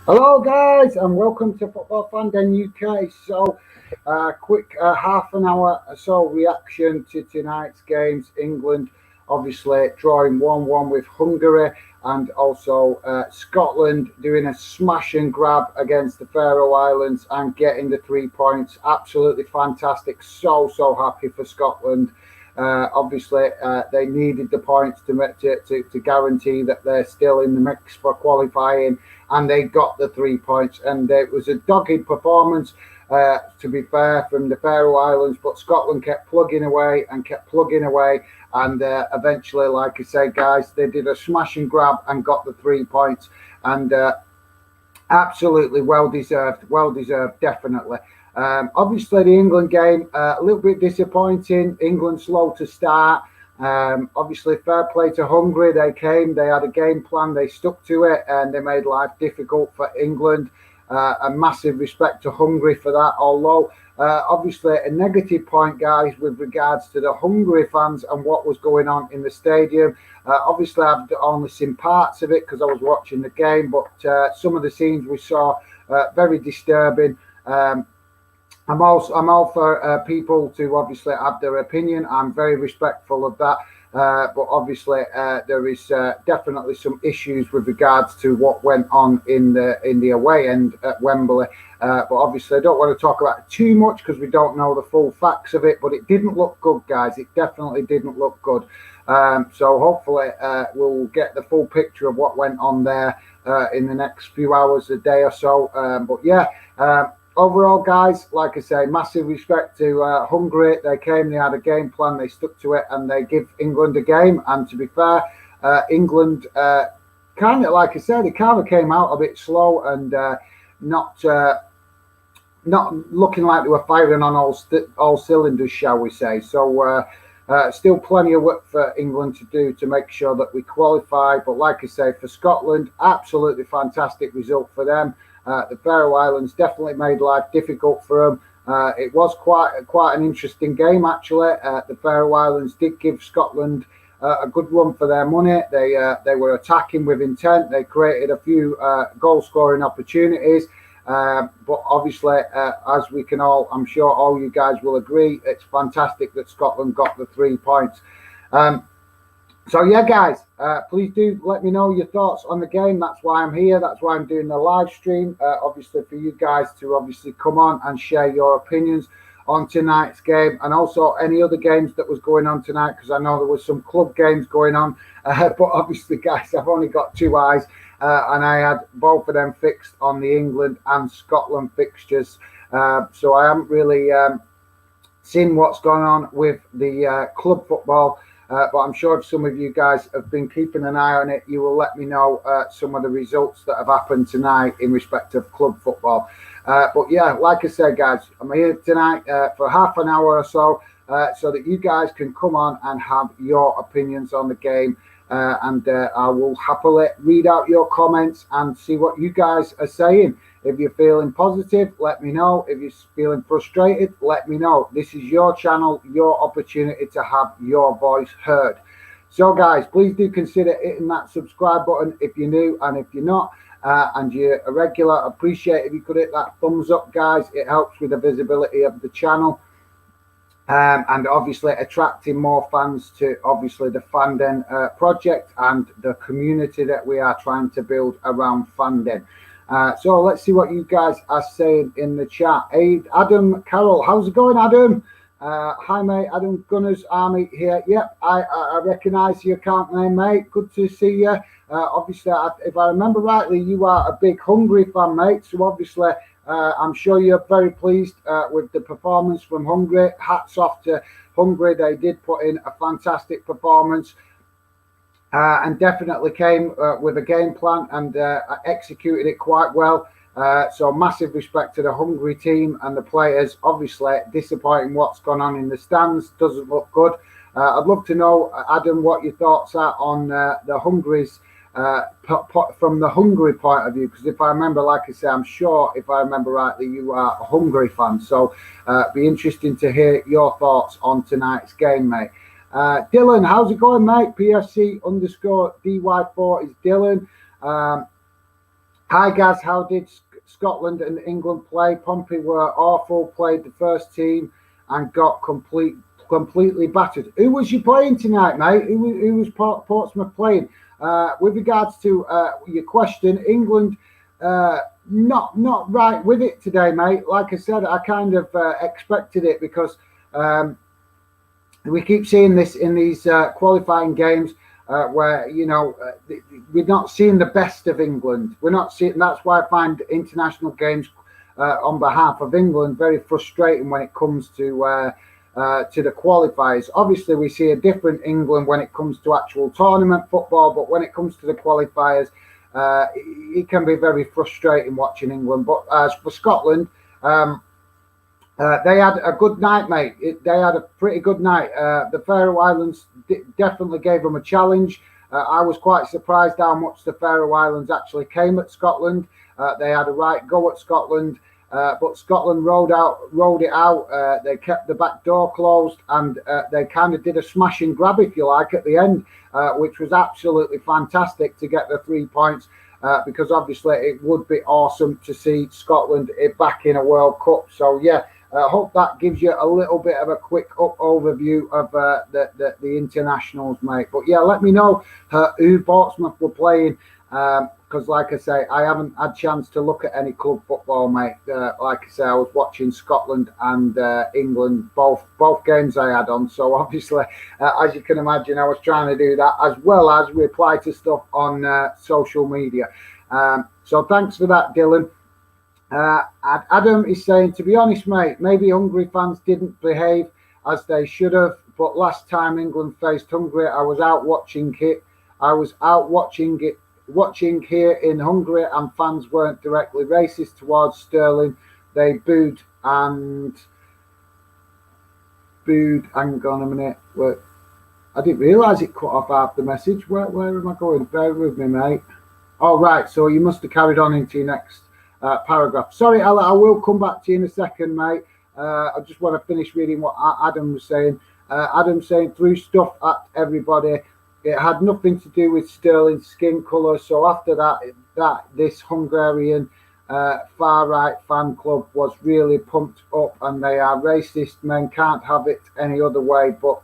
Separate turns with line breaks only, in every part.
Hello, guys, and welcome to Football Fan Den UK. Quick half an hour or so reaction to tonight's games. England obviously drawing 1-1 with Hungary, and also Scotland doing a smash and grab against the Faroe Islands and getting the 3 points. Absolutely fantastic. So happy for Scotland. Obviously, they needed the points to guarantee that they're still in the mix for qualifying, and they got the 3 points. And it was a dogged performance, to be fair, from the Faroe Islands, but Scotland kept plugging away and kept plugging away. And eventually, like I say, guys, they did a smash and grab and got the 3 points. And absolutely well deserved, definitely. Obviously, the England game a little bit disappointing. England slow to start. Obviously, fair play to Hungary. They had a game plan, they stuck to it, and they made life difficult for England. A massive respect to Hungary for that. Although, obviously, a negative point, guys, with regards to the Hungary fans and what was going on in the stadium. Obviously, I've only seen parts of it because I was watching the game, but some of the scenes we saw very disturbing. I'm all for people to obviously have their opinion. I'm very respectful of that. But obviously, there is definitely some issues with regards to what went on in the away end at Wembley. But obviously, I don't want to talk about it too much because we don't know the full facts of it. But it didn't look good, guys. It definitely didn't look good. So hopefully, we'll get the full picture of what went on there in the next few hours, a day or so. But yeah. Overall, guys, like I say, massive respect to Hungary. They came, they had a game plan, they stuck to it, and they give England a game. And to be fair, England kind of, like I said, it kind of came out a bit slow and not looking like they were firing on all cylinders, shall we say. So still plenty of work for England to do to make sure that we qualify. But like I say, for Scotland, absolutely fantastic result for them. The Faroe Islands definitely made life difficult for them. It was quite an interesting game, actually. The Faroe Islands did give Scotland a good run for their money. They were attacking with intent. They created a few goal-scoring opportunities. But obviously, as we can all, I'm sure all you guys will agree, it's fantastic that Scotland got the 3 points. So yeah, guys, please do let me know your thoughts on the game. That's why I'm here. That's why I'm doing the live stream. Obviously, for you guys to obviously come on and share your opinions on tonight's game, and also any other games that was going on tonight, because I know there was some club games going on. But obviously, guys, I've only got two eyes, and I had both of them fixed on the England and Scotland fixtures. So I haven't really seen what's going on with the club football. But I'm sure if some of you guys have been keeping an eye on it, you will let me know some of the results that have happened tonight in respect of club football. But yeah, like I said, guys, I'm here tonight for half an hour or so that you guys can come on and have your opinions on the game. And I will happily read out your comments and see what you guys are saying. If you're feeling positive, let me know. If you're feeling frustrated, let me know. This is your channel, your opportunity to have your voice heard. So, guys, please do consider hitting that subscribe button if you're new, and if you're not, and you're a regular, appreciate if you could hit that thumbs up, guys. It helps with the visibility of the channel. And obviously attracting more fans to obviously the Fanden project and the community that we are trying to build around Fanden. So let's see what you guys are saying in the chat. Hey, Adam Carroll, how's it going, Adam? Hi, mate. Adam Gunners Army here. Yep, I recognise your account name, mate. Good to see you. Obviously, if I remember rightly, you are a big Hungary fan, mate. So obviously, I'm sure you're very pleased with the performance from Hungary. Hats off to Hungary. They did put in a fantastic performance. And definitely came with a game plan and executed it quite well. So massive respect to the Hungary team and the players. Obviously, disappointing what's gone on in the stands. Doesn't look good. I'd love to know, Adam, what your thoughts are on the Hungary's from the Hungary point of view. Because if I remember, like I say, I'm sure if I remember rightly, you are a Hungary fan. So be interesting to hear your thoughts on tonight's game, mate. Dylan, how's it going, mate? PFC_DY4 is Dylan. Hi guys, how did Scotland and England play? Pompey were awful, played the first team and got completely battered. Who was you playing tonight, mate? Who was Portsmouth playing? With regards to your question, England not right with it today, mate. Like I said, I kind of expected it because we keep seeing this in these qualifying games. Where we're not seeing the best of England. We're not seeing. That's why I find international games on behalf of England very frustrating when it comes to the qualifiers. Obviously, we see a different England when it comes to actual tournament football, but when it comes to the qualifiers, it can be very frustrating watching England. But as for Scotland, they had a good night, mate. They had a pretty good night. The Faroe Islands definitely gave them a challenge. I was quite surprised how much the Faroe Islands actually came at Scotland. They had a right go at Scotland, but Scotland rolled it out. They kept the back door closed, and they kind of did a smash and grab, if you like, at the end, which was absolutely fantastic to get the 3 points. Because obviously it would be awesome to see Scotland back in a World Cup. So yeah. I hope that gives you a little bit of a quick overview of the internationals, mate. But yeah, let me know who Portsmouth were playing, because like I say, I haven't had a chance to look at any club football, mate. Like I say, I was watching Scotland and England, both games I had on. So obviously, as you can imagine, I was trying to do that as well as reply to stuff on social media. So thanks for that, Dylan. Adam is saying, to be honest, mate, maybe Hungary fans didn't behave as they should have. But last time England faced Hungary, I was out watching it. Watching here in Hungary, and fans weren't directly racist towards Sterling. They booed. Hang on a minute. Wait, I didn't realise it cut off half the message. Where am I going? Bear with me, mate. All right, so you must have carried on into your next paragraph. Sorry, Ella, I will come back to you in a second, mate. I just want to finish reading what Adam was saying. Adam saying, threw stuff at everybody. It had nothing to do with Sterling's skin colour. So after that this Hungarian far right fan club was really pumped up, and they are racist. Men can't have it any other way. But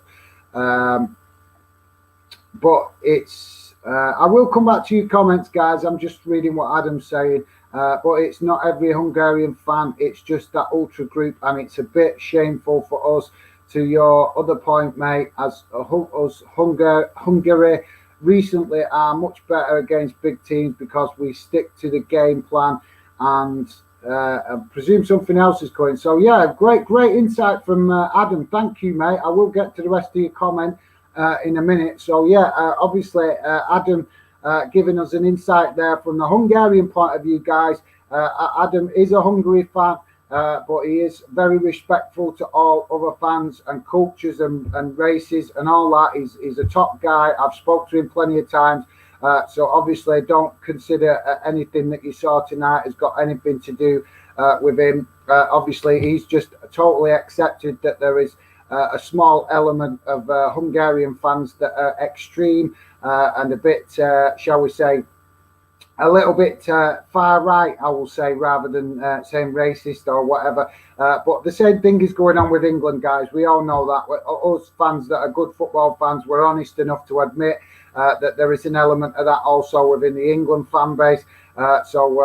it's. I will come back to your comments, guys. I'm just reading what Adam's saying. But it's not every Hungarian fan. It's just that ultra group, and it's a bit shameful for us. To your other point, mate, as us Hungary recently are much better against big teams because we stick to the game plan, and I presume something else is going. So yeah, great insight from Adam. Thank you, mate. I will get to the rest of your comment in a minute. So yeah, obviously Adam. Giving us an insight there from the Hungarian point of view, guys. Adam is a Hungary fan, but he is very respectful to all other fans and cultures and races and all that. He's a top guy. I've spoke to him plenty of times. So obviously don't consider anything that you saw tonight has got anything to do with him. Obviously, he's just totally accepted that there is a small element of Hungarian fans that are extreme and a bit, shall we say, a little bit far right, I will say, rather than saying racist or whatever. But the same thing is going on with England, guys. We all know that. Us fans that are good football fans, we're honest enough to admit that there is an element of that also within the England fan base. So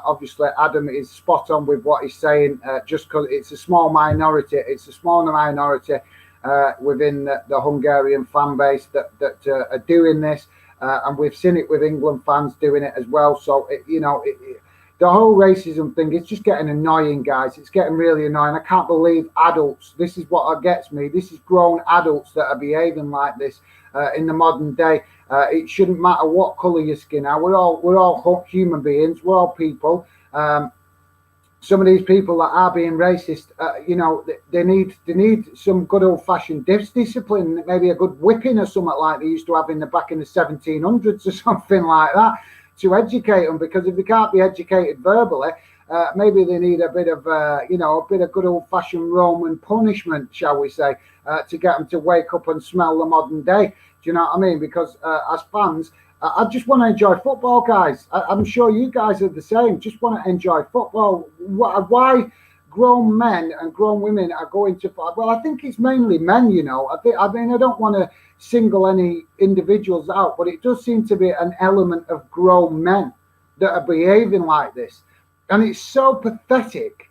obviously Adam is spot on with what he's saying, just because it's a small minority. It's a small minority within the Hungarian fan base that are doing this. And we've seen it with England fans doing it as well. So, the whole racism thing, it's just getting annoying, guys. It's getting really annoying. I can't believe adults, this is what gets me. This is grown adults that are behaving like this in the modern day. It shouldn't matter what colour your skin are. We're all human beings. We're all people. Some of these people that are being racist, they need some good old-fashioned discipline, maybe a good whipping or something like they used to have in the 1700s or something like that, to educate them. Because if they can't be educated verbally, maybe they need a bit of good old-fashioned Roman punishment, shall we say, to get them to wake up and smell the modern day. Do you know what I mean? Because as fans, I just want to enjoy football, guys. I'm sure you guys are the same. Just want to enjoy football. Why grown men and grown women are going to? Well, I think it's mainly men. You know, I mean, I don't want to single any individuals out, but it does seem to be an element of grown men that are behaving like this, and it's so pathetic.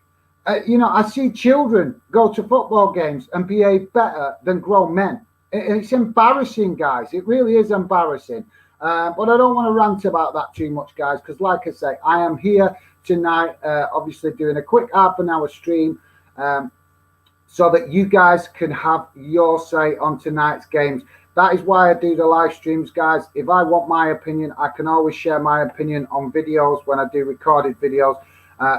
You know, I see children go to football games and behave better than grown men. It's embarrassing, guys. It really is embarrassing. But I don't want to rant about that too much, guys, because like I say, I am here tonight, obviously doing a quick half-an-hour stream so that you guys can have your say on tonight's games. That is why I do the live streams, guys. If I want my opinion, I can always share my opinion on videos when I do recorded videos.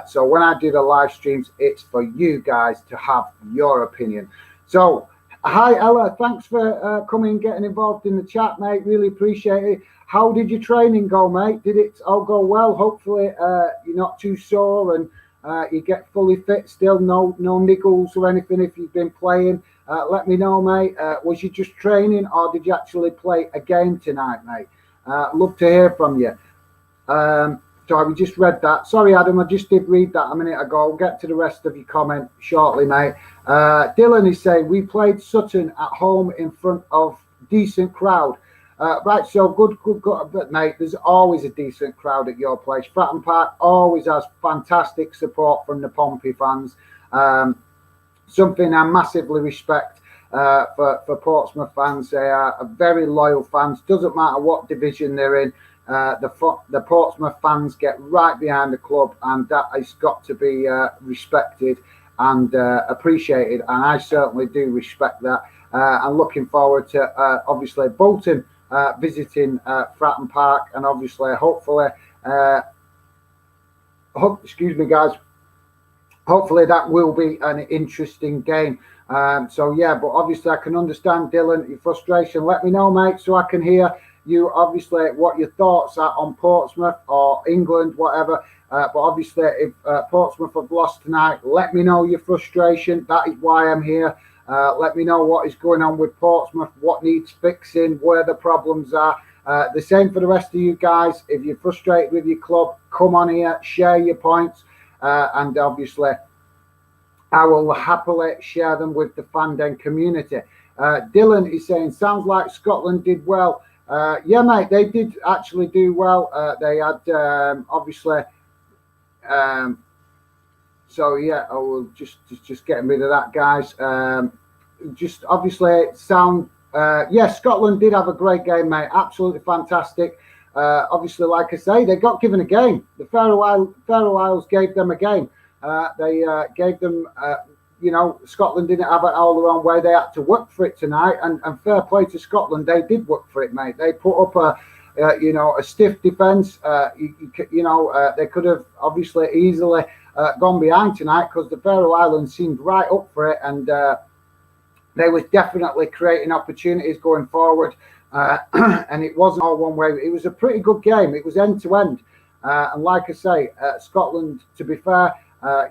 So when I do the live streams, it's for you guys to have your opinion. So, hi, Ella. Thanks for coming and getting involved in the chat, mate. Really appreciate it. How did your training go, mate? Did it all go well? Hopefully you're not too sore and you get fully fit still. No niggles or anything if you've been playing. Let me know, mate. Was you just training or did you actually play a game tonight, mate? Love to hear from you. So we just read that. Sorry, Adam, I just did read that a minute ago. I'll get to the rest of your comment shortly, mate. Dylan is saying, we played Sutton at home in front of decent crowd. Right, so good, but mate, there's always a decent crowd at your place. Fratton Park always has fantastic support from the Pompey fans. Something I massively respect for Portsmouth fans. They are very loyal fans. Doesn't matter what division they're in. The Portsmouth fans get right behind the club, and that has got to be respected and appreciated. And I certainly do respect that. I'm looking forward to obviously Bolton visiting Fratton Park, and obviously, hopefully, excuse me, guys. Hopefully, that will be an interesting game. So yeah, but obviously, I can understand, Dylan, your frustration. Let me know, mate, so I can hear you. Obviously, what your thoughts are on Portsmouth or England, whatever. But obviously, if Portsmouth have lost tonight, let me know your frustration. That is why I'm here. Let me know what is going on with Portsmouth, what needs fixing, where the problems are. The same for the rest of you guys. If you're frustrated with your club, come on here, share your points, and obviously I will happily share them with the Fandom community. Dylan is saying, sounds like Scotland did well. Yeah, mate, they did actually do well. They had obviously. So yeah, I will just getting rid of that, guys. Just obviously sound. Yeah, Scotland did have a great game, mate. Absolutely fantastic. Obviously, like I say, they got given a game. The Faroe Isles gave them a game. They gave them. You know, Scotland didn't have it all their own way. They had to work for it tonight, and fair play to Scotland. They did work for it, mate. They put up a stiff defence. You know, they could have obviously easily gone behind tonight because the Faroe Islands seemed right up for it, and they was definitely creating opportunities going forward. And it wasn't all one way. It was a pretty good game. It was end to end, and like I say, Scotland, to be fair.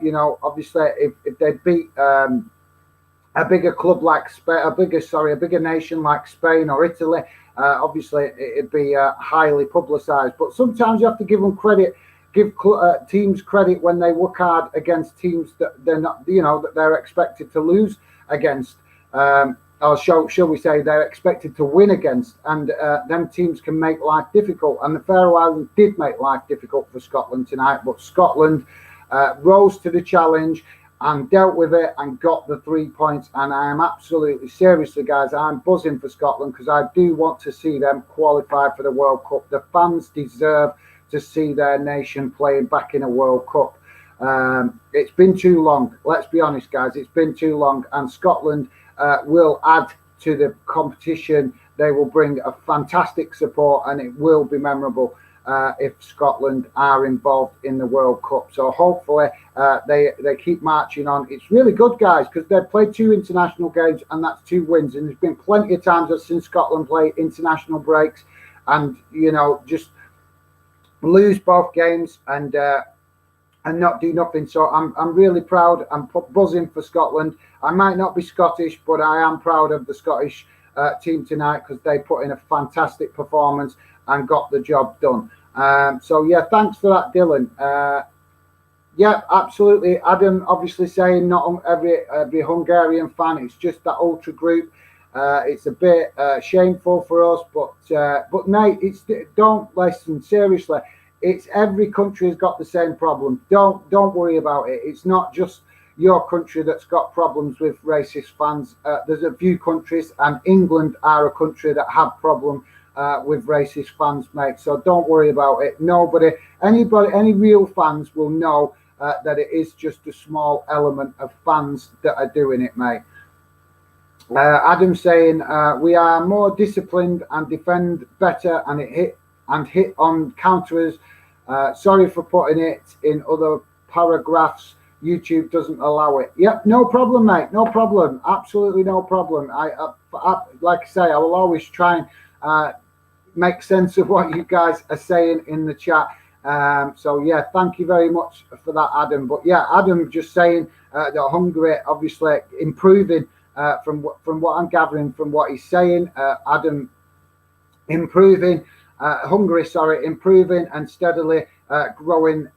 You know, obviously, if they beat a bigger club like Spain, a bigger nation like Spain or Italy, obviously it'd be highly publicised. But sometimes you have to give them credit, give teams credit when they work hard against teams that they're not, you know, that they're expected to lose against, or shall we say they're expected to win against, and them teams can make life difficult. And the Faroe Islands did make life difficult for Scotland tonight, but Scotland rose to the challenge and dealt with it and got the 3 points. And I am absolutely, seriously, guys, I'm buzzing for Scotland because I do want to see them qualify for the World Cup. The fans deserve to see their nation playing back in a World Cup. It's been too long. Let's be honest, guys. It's been too long. And Scotland will add to the competition. They will bring a fantastic support, and it will be memorable. If Scotland are involved in the World Cup. So hopefully they keep marching on. It's really good, guys, because they've played 2 international games, and that's 2 wins. And there's been plenty of times I've seen Scotland play international breaks and, you know, just lose both games and not do nothing. So I'm really proud. I'm buzzing for Scotland. I might not be Scottish, but I am proud of the Scottish team tonight, because they put in a fantastic performance and got the job done. So yeah, thanks for that, Dylan. Yeah, absolutely. Adam obviously saying not every Hungarian fan. It's just that ultra group. It's a bit shameful for us, but mate, don't listen seriously. It's every country has got the same problem. Don't worry about it. It's not just your country that's got problems with racist fans. There's a few countries, and England are a country that have problem with racist fans, mate. So don't worry about it. Any real fans will know that it is just a small element of fans that are doing it, mate. Adam saying we are more disciplined and defend better, and hit on counters. Sorry for putting it in other paragraphs. YouTube doesn't allow it. Yep, no problem, mate. No problem. Absolutely no problem. Like I say, I will always try and make sense of what you guys are saying in the chat. So yeah, thank you very much for that, Adam. But yeah, Adam just saying that Hungary obviously improving from what I'm gathering from what he's saying. Adam improving, Hungary, sorry, improving and steadily growing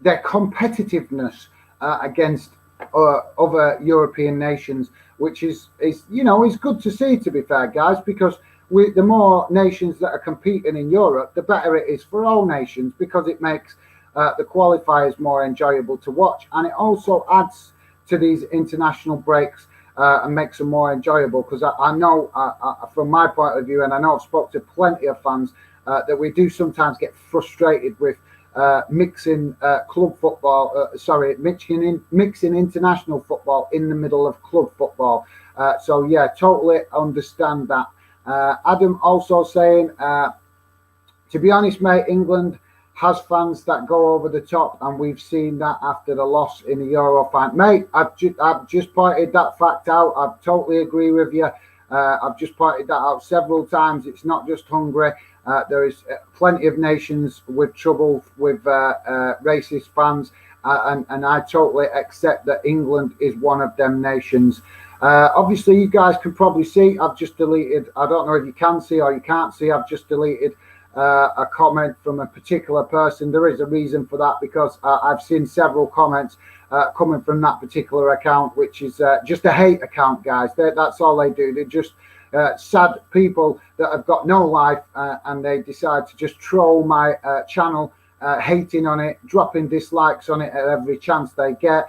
their competitiveness against other European nations, which is good to see, to be fair, guys, because the more nations that are competing in Europe, the better it is for all nations, because it makes the qualifiers more enjoyable to watch, and it also adds to these international breaks and makes them more enjoyable. Because I know from my point of view, and I know I've spoke to plenty of fans, that we do sometimes get frustrated with mixing club football, mixing international football in the middle of club football. So yeah, totally understand that. Adam also saying, to be honest, mate, England has fans that go over the top, and we've seen that after the loss in the Euro final. Mate, I've just pointed that fact out. I totally agree with you. I've just pointed that out several times. It's not just Hungary. There is plenty of nations with trouble with racist fans, and I totally accept that England is one of them nations. Obviously, you guys can probably see I've just deleted, I don't know if you can see or you can't see, I've just deleted a comment from a particular person. There is a reason for that, because I've seen several comments coming from that particular account, which is just a hate account, guys. That's all they do. They're just sad people that have got no life, and they decide to just troll my channel, hating on it, dropping dislikes on it at every chance they get,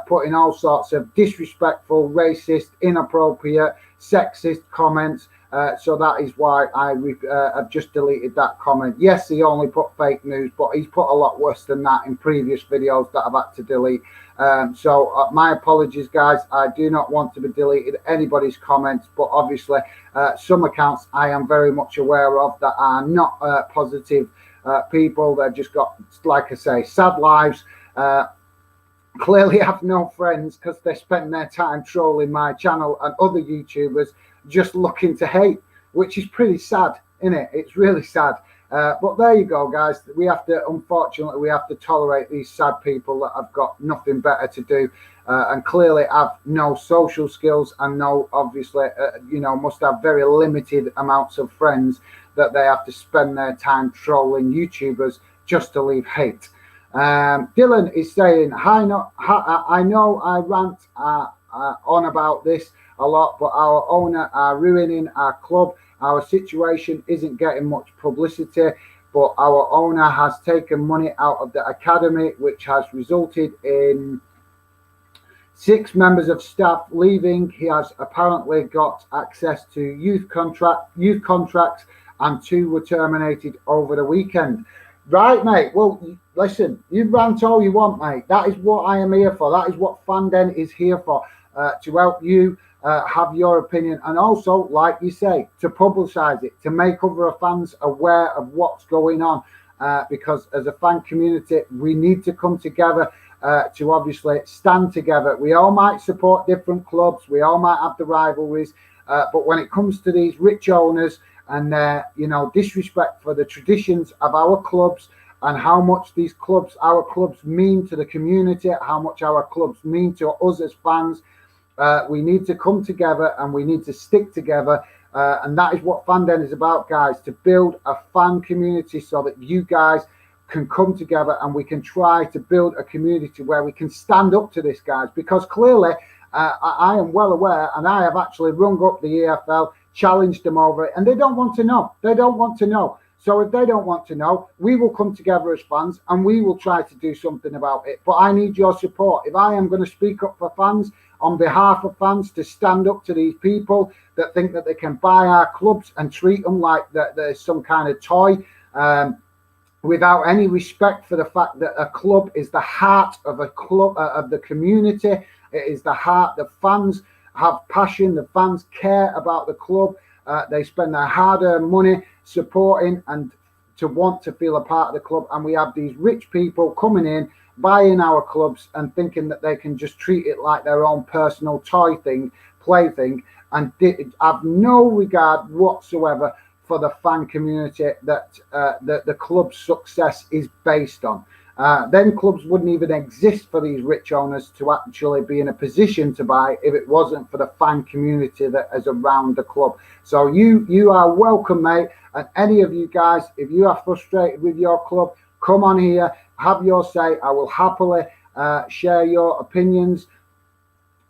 putting all sorts of disrespectful, racist, inappropriate, sexist comments. So that is why I've just deleted that comment. Yes, he only put fake news, but he's put a lot worse than that in previous videos that I've had to delete. So my apologies, guys. I do not want to be deleted anybody's comments, but obviously some accounts I am very much aware of that are not positive people. They've just got, like I say, sad lives. Clearly have no friends, because they spend their time trolling my channel and other YouTubers just looking to hate, which is pretty sad, isn't it? It's really sad. But there you go, guys. Unfortunately, we have to tolerate these sad people that have got nothing better to do, and clearly have no social skills, and obviously, must have very limited amounts of friends, that they have to spend their time trolling YouTubers just to leave hate. Dylan is saying, I know I rant on about this a lot, but our owner are ruining our club. Our situation isn't getting much publicity, but our owner has taken money out of the academy, which has resulted in 6 members of staff leaving. He has apparently got access to youth contracts, and 2 were terminated over the weekend. Right, mate. Well, listen, you rant all you want, mate. That is what I am here for. That is what Fanden is here for, to help you have your opinion, and also, like you say, to publicise it, to make other fans aware of what's going on, because as a fan community, we need to come together to obviously stand together. We all might support different clubs, we all might have the rivalries, but when it comes to these rich owners and their, disrespect for the traditions of our clubs, and how much our clubs mean to the community, how much our clubs mean to us as fans, We need to come together and we need to stick together. And that is what Fanden is about, guys, to build a fan community so that you guys can come together and we can try to build a community where we can stand up to this, guys, because clearly I am well aware, and I have actually rung up the EFL, challenged them over it, and they don't want to know. They don't want to know. So if they don't want to know, we will come together as fans and we will try to do something about it. But I need your support. If I am going to speak up for fans, on behalf of fans, to stand up to these people that think that they can buy our clubs and treat them like that there's some kind of toy, without any respect for the fact that a club is the heart of a club, of the community. It is the heart. The fans have passion. The fans care about the club. They spend their hard-earned money supporting and to want to feel a part of the club. And we have these rich people coming in, buying our clubs and thinking that they can just treat it like their own personal toy thing, plaything, and have no regard whatsoever for the fan community that the club's success is based on. Then clubs wouldn't even exist for these rich owners to actually be in a position to buy if it wasn't for the fan community that is around the club. So you are welcome, mate. And any of you guys, if you are frustrated with your club, come on here, have your say. I will happily share your opinions.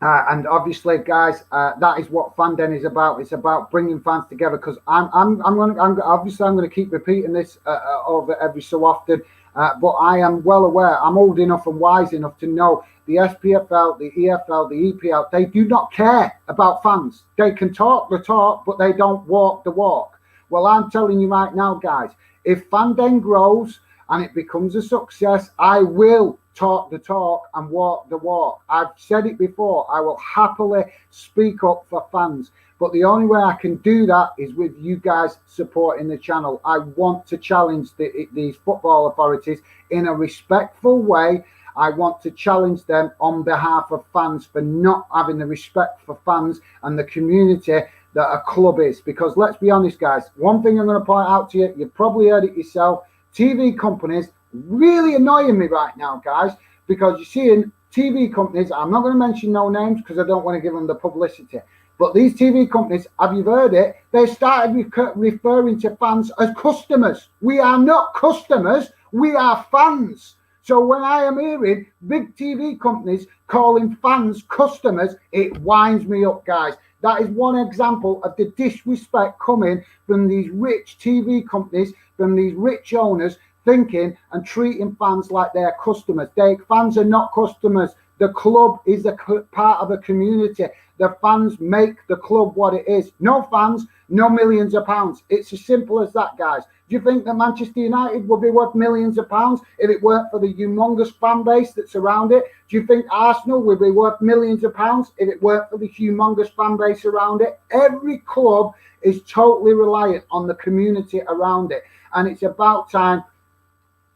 And obviously, guys, that is what Fanden is about. It's about bringing fans together. Because I'm going to keep repeating this over every so often. But I am well aware. I'm old enough and wise enough to know the SPFL, the EFL, the EPL. They do not care about fans. They can talk the talk, but they don't walk the walk. Well, I'm telling you right now, guys. If Fanden grows and it becomes a success, I will talk the talk and walk the walk. I've said it before. I will happily speak up for fans. But the only way I can do that is with you guys supporting the channel. I want to challenge these football authorities in a respectful way. I want to challenge them on behalf of fans for not having the respect for fans and the community that a club is. Because let's be honest, guys, one thing I'm going to point out to you, you've probably heard it yourself, TV companies really annoying me right now, guys, because you're seeing TV companies, I'm not going to mention no names because I don't want to give them the publicity, but these TV companies, have you heard it? They started referring to fans as customers. We are not customers, we are fans. So when I am hearing big TV companies calling fans customers, it winds me up, guys. That is one example of the disrespect coming from these rich TV companies, from these rich owners, thinking and treating fans like they're customers. Fans are not customers. The club is a part of a community. The fans make the club what it is. No fans, no millions of pounds. It's as simple as that, guys. Do you think that Manchester United would be worth millions of pounds if it weren't for the humongous fan base that's around it? Do you think Arsenal would be worth millions of pounds if it weren't for the humongous fan base around it? Every club is totally reliant on the community around it. And it's about time.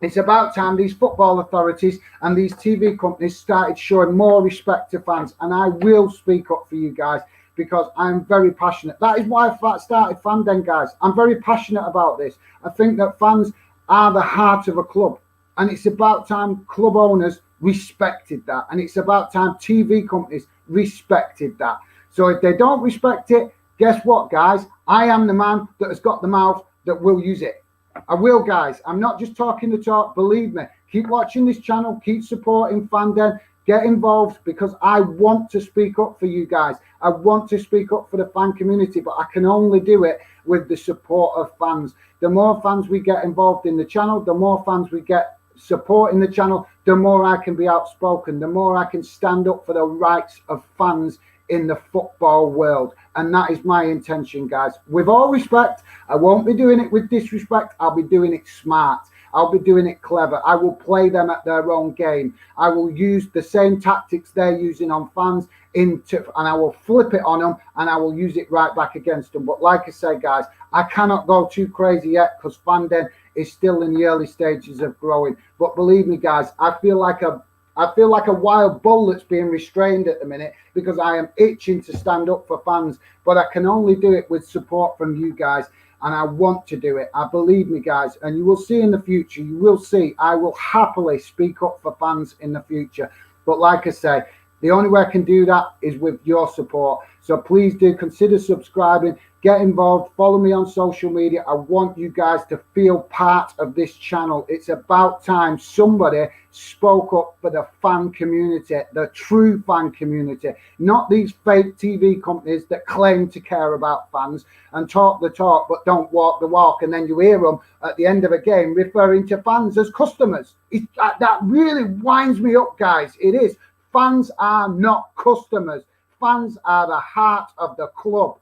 It's about time these football authorities and these TV companies started showing more respect to fans. And I will speak up for you guys because I'm very passionate. That is why I started Fanden, guys. I'm very passionate about this. I think that fans are the heart of a club. And it's about time club owners respected that. And it's about time TV companies respected that. So if they don't respect it, guess what, guys? I am the man that has got the mouth that will use it. I will, guys. I'm not just talking the talk. Believe me. Keep watching this channel. Keep supporting Fanden. Get involved because I want to speak up for you guys. I want to speak up for the fan community, but I can only do it with the support of fans. The more fans we get involved in the channel, the more fans we get supporting the channel, the more I can be outspoken, the more I can stand up for the rights of fans in the football world. And that is my intention, guys. With all respect, I won't be doing it with disrespect. I'll be doing it smart. I'll be doing it clever. I will play them at their own game. I will use the same tactics they're using on fans and I will flip it on them and I will use it right back against them. But like I say, guys, I cannot go too crazy yet because Fanden is still in the early stages of growing. But believe me, guys, I feel like a wild bull that's being restrained at the minute because I am itching to stand up for fans, but I can only do it with support from you guys, and I want to do it. I believe me, guys, and you will see in the future, you will see, I will happily speak up for fans in the future. But like I say, The only way I can do that is with your support. So please do consider subscribing, get involved, follow me on social media. I want you guys to feel part of this channel. It's about time somebody spoke up for the fan community, the true fan community, not these fake TV companies that claim to care about fans and talk the talk but don't walk the walk, and then you hear them at the end of a game referring to fans as customers. That really winds me up, guys. It is. Fans are not customers. Fans are the heart of the club.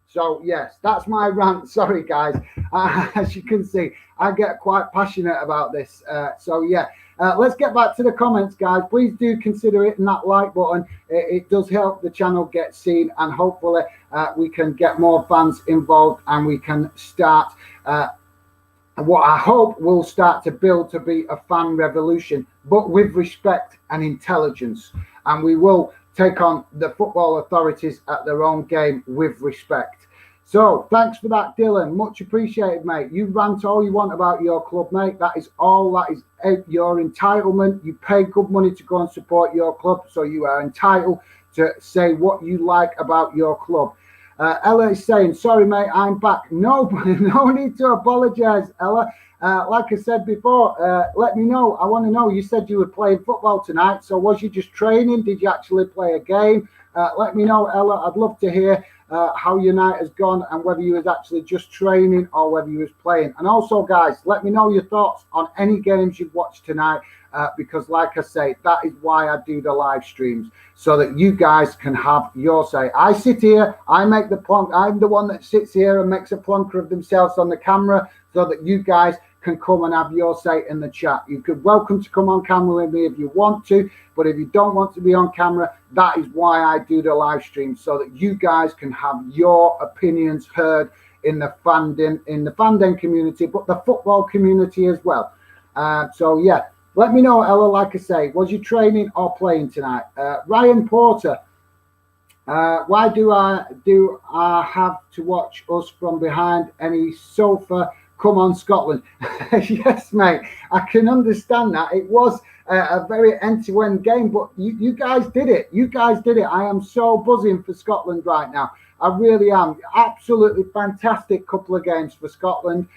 So yes, that's my rant. Sorry guys, as you can see, I get quite passionate about this. So yeah, let's get back to the comments, guys. Please do consider hitting that like button. It does help the channel get seen, and hopefully we can get more fans involved, and we can start what I hope will start to build to be a fan revolution, but with respect and intelligence. And we will take on the football authorities at their own game with respect. So thanks for that, Dylan. Much appreciated, mate. You rant all you want about your club, mate. That is all. That is your entitlement. You pay good money to go and support your club, so you are entitled to say what you like about your club. Ella is saying, sorry, mate, I'm back. No, no need to apologize, Ella. Like I said before, let me know. I want to know. You said you were playing football tonight, so was you just training? Did you actually play a game? Let me know, Ella. I'd love to hear how your night has gone, and whether you was actually just training or whether you was playing. And also, guys, let me know your thoughts on any games you've watched tonight, because like I say, that is why I do the live streams, so that you guys can have your say. I sit here, I make the plonk. I'm the one that sits here and makes a plonker of themselves on the camera, so that you guys can come and have your say in the chat. You could welcome to come on camera with me if you want to, but if you don't want to be on camera, that is why I do the live stream, so that you guys can have your opinions heard in the fandom community, but the football community as well. So yeah, let me know, Ella. Like I say, was you training or playing tonight? Ryan Porter, why do I have to watch us from behind any sofa? Come on, Scotland. Yes, mate, I can understand that. It was a very end-to-end game, but you guys did it. You guys did it. I am so buzzing for Scotland right now. I really am. Absolutely fantastic couple of games for Scotland.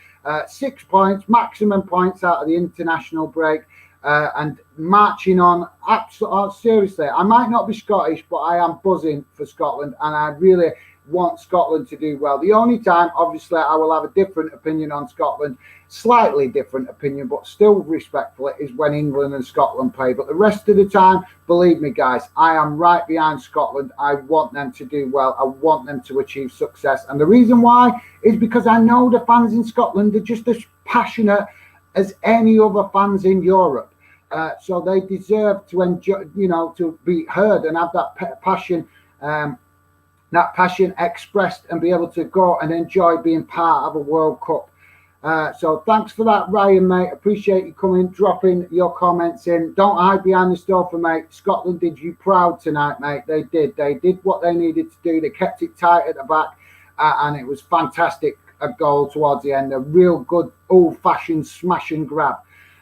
6 points, maximum points out of the international break, and marching on. Absolutely, seriously, I might not be Scottish, but I am buzzing for Scotland, and I really want Scotland to do well. The only time, obviously, I will have a different opinion on Scotland, slightly different opinion, but still respectful, is when England and Scotland play. But the rest of the time, believe me, guys, I am right behind Scotland. I want them to do well. I want them to achieve success. And the reason why is because I know the fans in Scotland are just as passionate as any other fans in Europe. So they deserve to enjoy, to be heard and have that passion, expressed, and be able to go and enjoy being part of a World Cup. So thanks for that, Ryan, mate. Appreciate you coming, dropping your comments in. Don't hide behind the sofa, mate. Scotland did you proud tonight, mate. They did. They did what they needed to do. They kept it tight at the back, and it was fantastic. A goal towards the end, a real good old-fashioned smash and grab.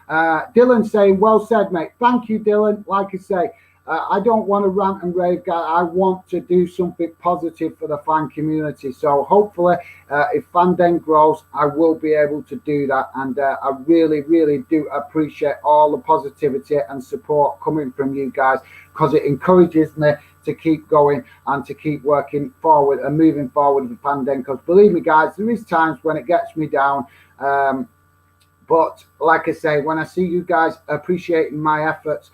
Dylan saying, well said, mate. Thank you, Dylan. Like I say, I don't want to rant and rave, guy. I want to do something positive for the fan community. So hopefully, if fandom grows, I will be able to do that. And I really, really do appreciate all the positivity and support coming from you guys, because it encourages me to keep going and to keep working forward and moving forward with fandom. Because believe me, guys, there is times when it gets me down. But like I say, when I see you guys appreciating my efforts,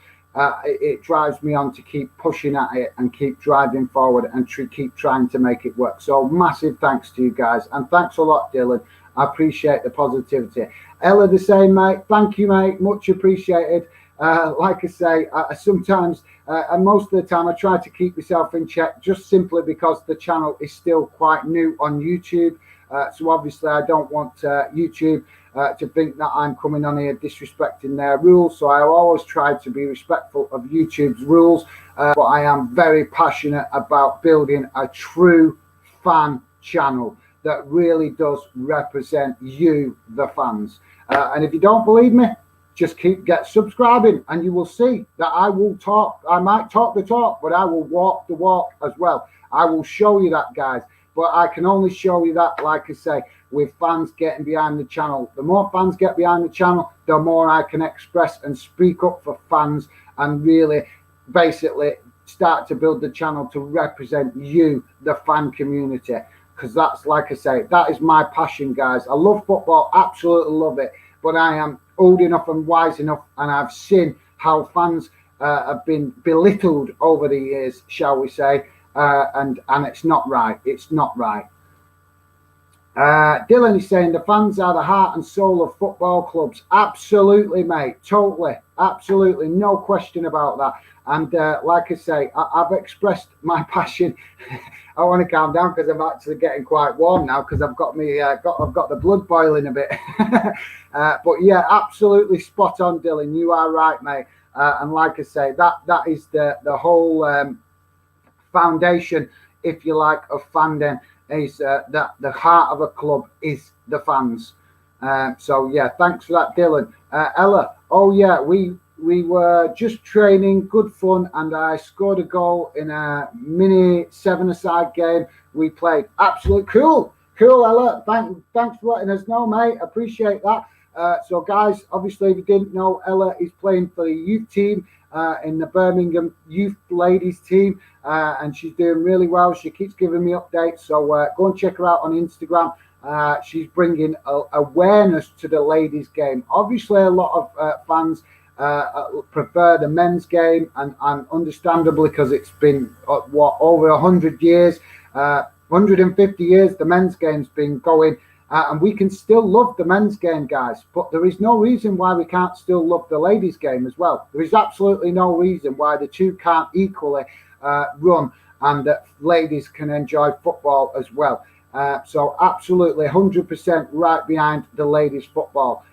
it drives me on to keep pushing at it and keep driving forward and keep trying to make it work. So massive thanks to you guys, and thanks a lot, Dylan. I appreciate the positivity. Ella, the same, mate. Thank you, mate. Much appreciated. Like I say, sometimes and most of the time I try to keep myself in check, just simply because the channel is still quite new on YouTube. So obviously I don't want YouTube to think that I'm coming on here disrespecting their rules. So I always try to be respectful of YouTube's rules, but I am very passionate about building a true fan channel that really does represent you, the fans. And if you don't believe me, just get subscribing, and you will see that I will talk. I might talk the talk, but I will walk the walk as well. I will show you that, guys. But I can only show you that, like I say, with fans getting behind the channel. The more fans get behind the channel, the more I can express and speak up for fans and really basically start to build the channel to represent you, the fan community. Because that's, like I say, that is my passion, guys. I love football, absolutely love it. But I am old enough and wise enough, and I've seen how fans have been belittled over the years, shall we say. And it's not right. It's not right. Dylan is saying the fans are the heart and soul of football clubs. Absolutely, mate. Totally. Absolutely. No question about that. And like I say, I've expressed my passion. I want to calm down because I'm actually getting quite warm now because I've got the blood boiling a bit. But yeah, absolutely spot on, Dylan. You are right, mate. And like I say, that is the whole foundation, if you like, of fandom, is that the heart of a club is the fans. So yeah, thanks for that, Dylan. Ella, oh yeah, we were just training, good fun, and I scored a goal in a mini 7-a-side game we played. Absolute cool, Ella. Thanks for letting us know, mate. Appreciate that. So guys, obviously, if you didn't know, Ella is playing for the youth team in the Birmingham youth ladies team, and she's doing really well. She keeps giving me updates, so go and check her out on Instagram. She's bringing awareness to the ladies game. Obviously, a lot of fans prefer the men's game, and understandably, because it's been over 100 years, 150 years the men's game's been going. And we can still love the men's game, guys, but there is no reason why we can't still love the ladies' game as well. There is absolutely no reason why the two can't equally run, and that ladies can enjoy football as well. So absolutely 100% right behind the ladies' football.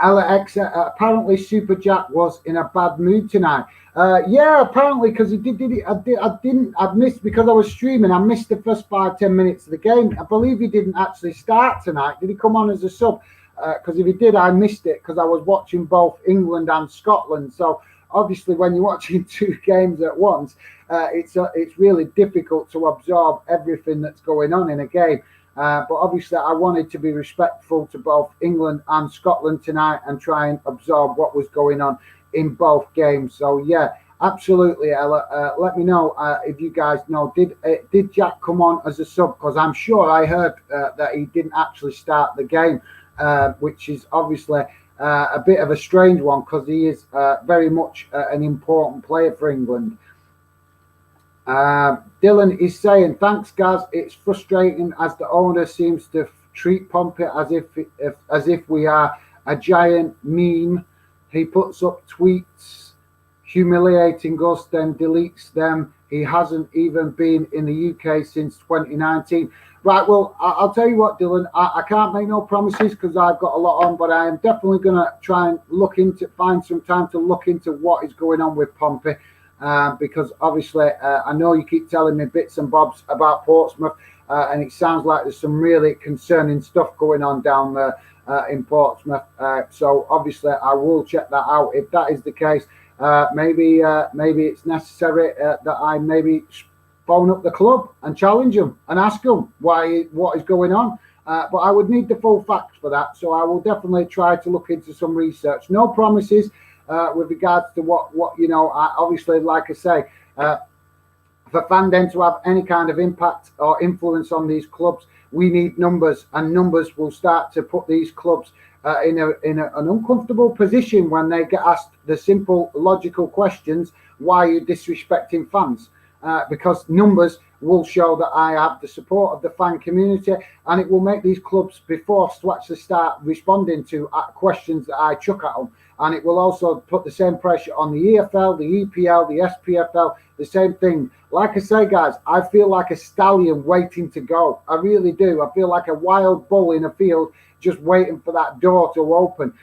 Alex, apparently Super Jack was in a bad mood tonight. Yeah, apparently, because he did it. I missed, because I was streaming. I missed the first 5-10 minutes of the game. I believe he didn't actually start tonight. Did he come on as a sub? Because if he did, I missed it because I was watching both England and Scotland. So obviously, when you're watching two games at once, it's really difficult to absorb everything that's going on in a game. But obviously, I wanted to be respectful to both England and Scotland tonight and try and absorb what was going on in both games. So yeah, absolutely, Ella. Let me know if you guys know, did Jack come on as a sub? Because I'm sure I heard that he didn't actually start the game, which is obviously a bit of a strange one, because he is very much an important player for England. Dylan is saying, thanks, guys. It's frustrating as the owner seems to treat Pompey as if we are a giant meme. He puts up tweets humiliating us, then deletes them. He hasn't even been in the UK since 2019. Right, well, I'll tell you what, Dylan, I can't make no promises because I've got a lot on, but I am definitely going to try and find some time to look into what is going on with Pompey. Because obviously I know you keep telling me bits and bobs about Portsmouth, and it sounds like there's some really concerning stuff going on down there in Portsmouth. So obviously I will check that out. If that is the case, maybe it's necessary that I maybe phone up the club and challenge them and ask them what is going on. But I would need the full facts for that. So I will definitely try to look into some research. No promises. With regards to what obviously, like I say, for fandom to have any kind of impact or influence on these clubs, we need numbers, and numbers will start to put these clubs in an uncomfortable position when they get asked the simple, logical questions: why are you disrespecting fans? Because numbers will show that I have the support of the fan community, and it will make these clubs be forced to actually start responding to questions that I chuck at them. And it will also put the same pressure on the EFL, the EPL, the SPFL, the same thing. Like I say, guys, I feel like a stallion waiting to go. I really do. I feel like a wild bull in a field just waiting for that door to open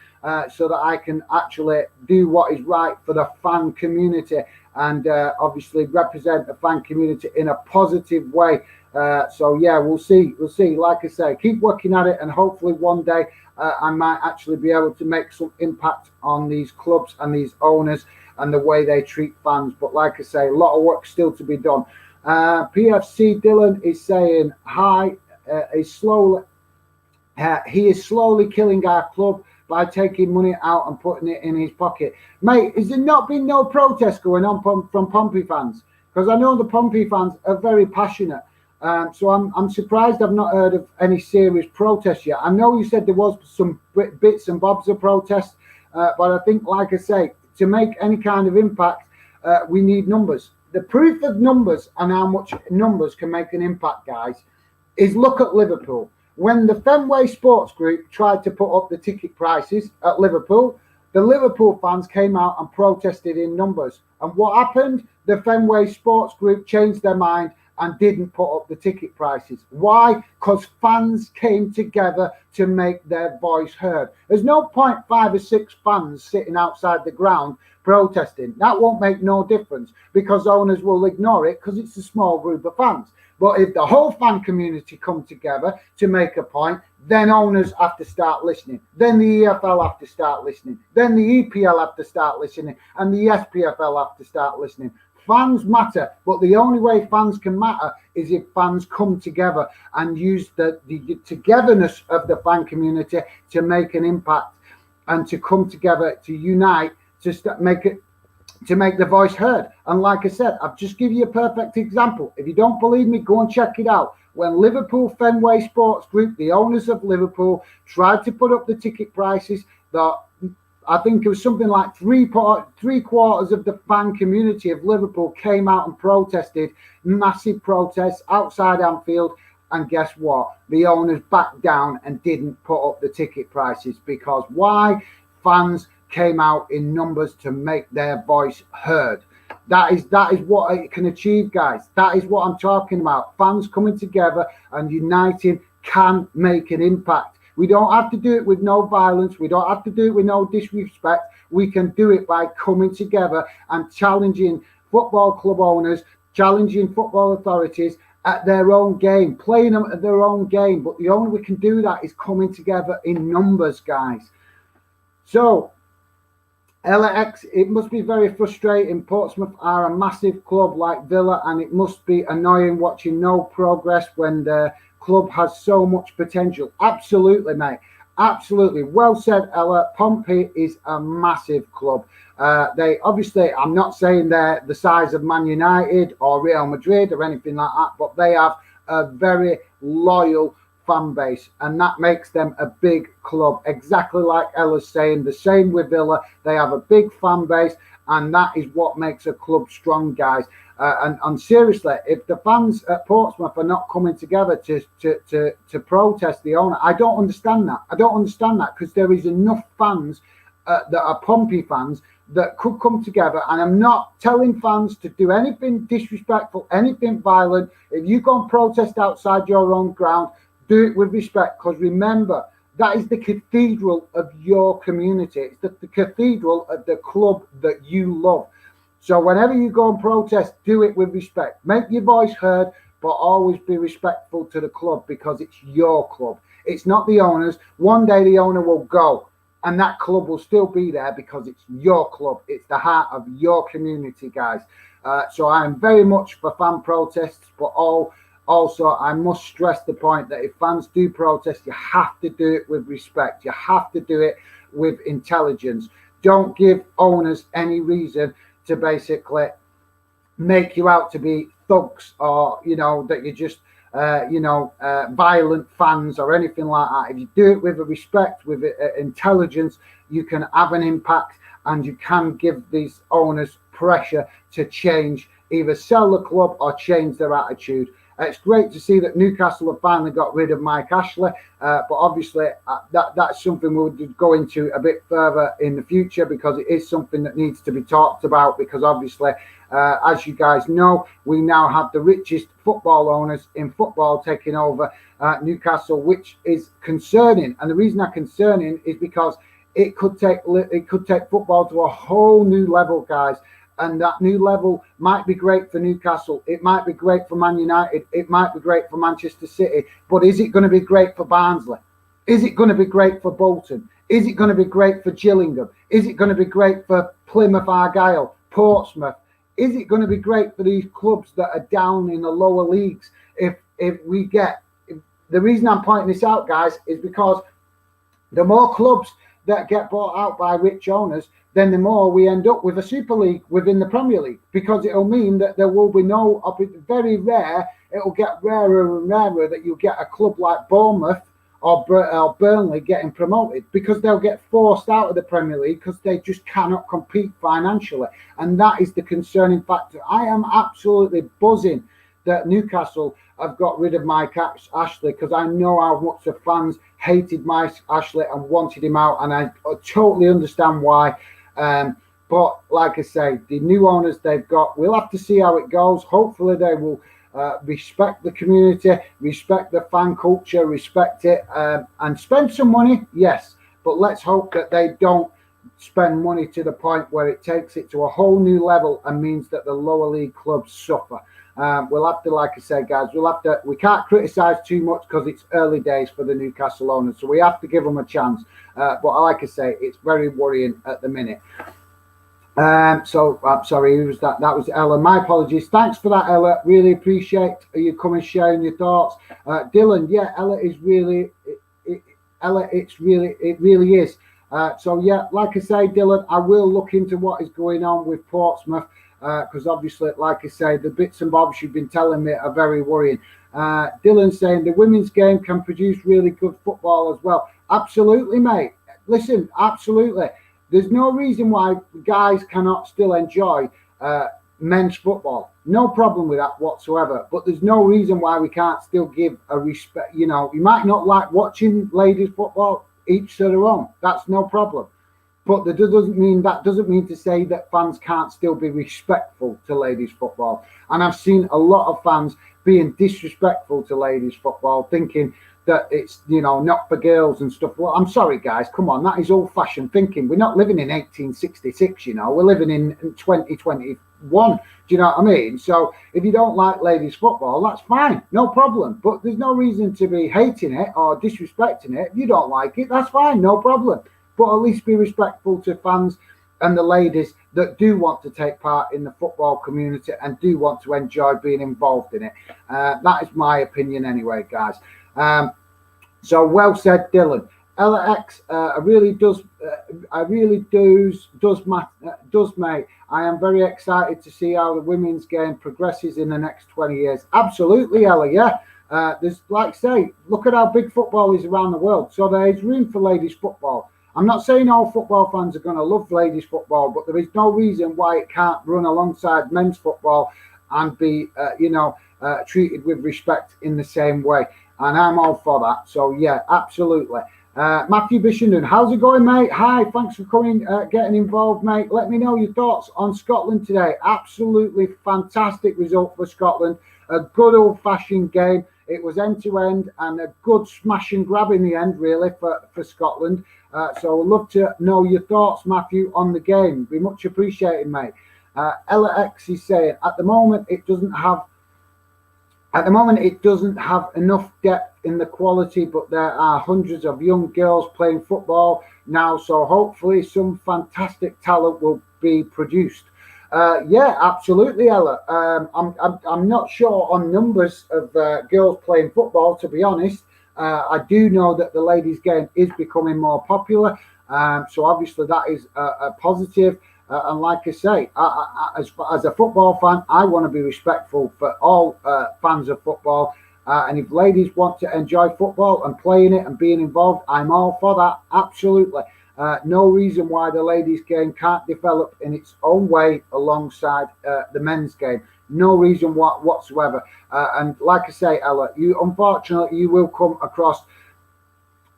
so that I can actually do what is right for the fan community and obviously represent the fan community in a positive way. So yeah, we'll see. Like I say, keep working at it, and hopefully one day I might actually be able to make some impact on these clubs and these owners and the way they treat fans. But like I say, a lot of work still to be done. PFC Dylan is saying hi. He is slowly killing our club by taking money out and putting it in his pocket. Mate, has there not been no protest going on from Pompey fans? Because I know the Pompey fans are very passionate. So I'm surprised I've not heard of any serious protests yet. I know you said there was some bits and bobs of protest, but I think, like I say, to make any kind of impact, we need numbers. The proof of numbers and how much numbers can make an impact, guys, is look at Liverpool. When the Fenway Sports Group tried to put up the ticket prices at Liverpool, the Liverpool fans came out and protested in numbers. And what happened? The Fenway Sports Group changed their mind and didn't put up the ticket prices. Why? Because fans came together to make their voice heard. There's no point 5 or 6 fans sitting outside the ground protesting. That won't make no difference, because owners will ignore it because it's a small group of fans. But if the whole fan community come together to make a point, then owners have to start listening. Then the EFL have to start listening. Then the EPL have to start listening. And the SPFL have to start listening. Fans matter, but the only way fans can matter is if fans come together and use the togetherness of the fan community to make an impact and to come together, to unite, to make the voice heard. And like I said, I've just given you a perfect example. If you don't believe me, go and check it out. When Liverpool Fenway Sports Group, the owners of Liverpool, tried to put up the ticket prices, that I think it was something like three quarters of the fan community of Liverpool came out and protested, massive protests outside Anfield. And guess what? The owners backed down and didn't put up the ticket prices. Because why? Fans came out in numbers to make their voice heard. That is what it can achieve, guys. That is what I'm talking about. Fans coming together and uniting can make an impact. We don't have to do it with no violence. We don't have to do it with no disrespect. We can do it by coming together and challenging football club owners, challenging football authorities at their own game, playing them at their own game. But the only way we can do that is coming together in numbers, guys. So, LX, it must be very frustrating. Portsmouth are a massive club like Villa, and it must be annoying watching no progress when the club has so much potential. Absolutely, mate. Absolutely. Well said, Ella. Pompey is a massive club. They obviously, I'm not saying they're the size of Man United or Real Madrid or anything like that, but they have a very loyal fan base, and that makes them a big club. Exactly like Ella's saying, the same with Villa. They have a big fan base, and that is what makes a club strong, guys. And seriously, if the fans at Portsmouth are not coming together to protest the owner, I don't understand that. I don't understand that, because there is enough fans that are Pompey fans that could come together. And I'm not telling fans to do anything disrespectful, anything violent. If you go and protest outside your own ground, do it with respect, because remember, that is the cathedral of your community. It's the cathedral of the club that you love. So whenever you go and protest, do it with respect. Make your voice heard, but always be respectful to the club, because it's your club. It's not the owner's. One day the owner will go, and that club will still be there because it's your club. It's the heart of your community, guys. So I'm very much for fan protests, but also I must stress the point that if fans do protest, you have to do it with respect. You have to do it with intelligence. Don't give owners any reason to basically make you out to be thugs, or that you're just violent fans or anything like that. If you do it with a respect, with intelligence, you can have an impact, and you can give these owners pressure to change, either sell the club or change their attitude. It's great to see that Newcastle have finally got rid of Mike Ashley, but obviously that's something we'll go into a bit further in the future, because it is something that needs to be talked about, because obviously, as you guys know, we now have the richest football owners in football taking over Newcastle, which is concerning. And the reason that's concerning is because it could take football to a whole new level, guys. And that new level might be great for Newcastle. It might be great for Man United. It might be great for Manchester City. But is it going to be great for Barnsley? Is it going to be great for Bolton? Is it going to be great for Gillingham? Is it going to be great for Plymouth Argyle, Portsmouth? Is it going to be great for these clubs that are down in the lower leagues? The reason I'm pointing this out, guys, is because the more clubs that get bought out by rich owners, then the more we end up with a Super League within the Premier League, because it'll mean that there will be very rare, it'll get rarer and rarer that you get a club like Bournemouth or Burnley getting promoted, because they'll get forced out of the Premier League because they just cannot compete financially. And that is the concerning factor. I am absolutely buzzing that Newcastle have got rid of Mike Ashley, because I know how much the fans hated Mike Ashley and wanted him out, and I totally understand why. But like I say, the new owners they've got, we'll have to see how it goes. Hopefully they will respect the community, respect the fan culture, respect it, and spend some money, yes. But let's hope that they don't spend money to the point where it takes it to a whole new level and means that the lower league clubs suffer. We'll have to, like I say, guys, we can't criticise too much because it's early days for the Newcastle owners, so we have to give them a chance. But like I say, it's very worrying at the minute. So I'm sorry, who was that? That was Ella. My apologies. Thanks for that, Ella. Really appreciate you coming sharing your thoughts. Dylan, yeah, Ella is really, it really is. So yeah, like I say, Dylan, I will look into what is going on with Portsmouth, because obviously, like I say, the bits and bobs you've been telling me are very worrying. Dylan saying the women's game can produce really good football as well. Absolutely, mate. Listen, absolutely. There's no reason why guys cannot still enjoy men's football. No problem with that whatsoever. But there's no reason why we can't still give a respect. You know, you might not like watching ladies football, each to their own. That's no problem. But that doesn't mean to say that fans can't still be respectful to ladies football. And I've seen a lot of fans being disrespectful to ladies football, thinking that it's, you know, not for girls and stuff. Well, I'm sorry, guys. Come on. That is old-fashioned thinking. We're not living in 1866, you know. We're living in 2021. Do you know what I mean? So if you don't like ladies football, that's fine. No problem. But there's no reason to be hating it or disrespecting it. If you don't like it, that's fine. No problem. But at least be respectful to fans and the ladies that do want to take part in the football community and do want to enjoy being involved in it. That is my opinion anyway, guys. So well said, Dylan. LX, mate. I am very excited to see how the women's game progresses in the next 20 years. Absolutely, Ella, yeah. There's, like I say, look at how big football is around the world. So there is room for ladies football. I'm not saying all football fans are going to love ladies football, but there is no reason why it can't run alongside men's football and be, treated with respect in the same way. And I'm all for that. So, yeah, absolutely. Matthew Bishenden, how's it going, mate? Hi, thanks for coming, getting involved, mate. Let me know your thoughts on Scotland today. Absolutely fantastic result for Scotland. A good old-fashioned game. It was end-to-end and a good smash and grab in the end, really, for Scotland. So I'd love to know your thoughts, Matthew, on the game. Be much appreciated, mate. Ella X is saying, at the moment, it doesn't have enough depth in the quality, but there are hundreds of young girls playing football now, so hopefully some fantastic talent will be produced. Yeah, absolutely, Ella. I'm not sure on numbers of girls playing football, to be honest. I do know that the ladies' game is becoming more popular, so obviously that is a positive. And like I say, as a football fan, I want to be respectful for all fans of football. And if ladies want to enjoy football and playing it and being involved, I'm all for that. Absolutely. No reason why the ladies' game can't develop in its own way alongside the men's game. No reason whatsoever. And like I say, Ella, unfortunately, you will come across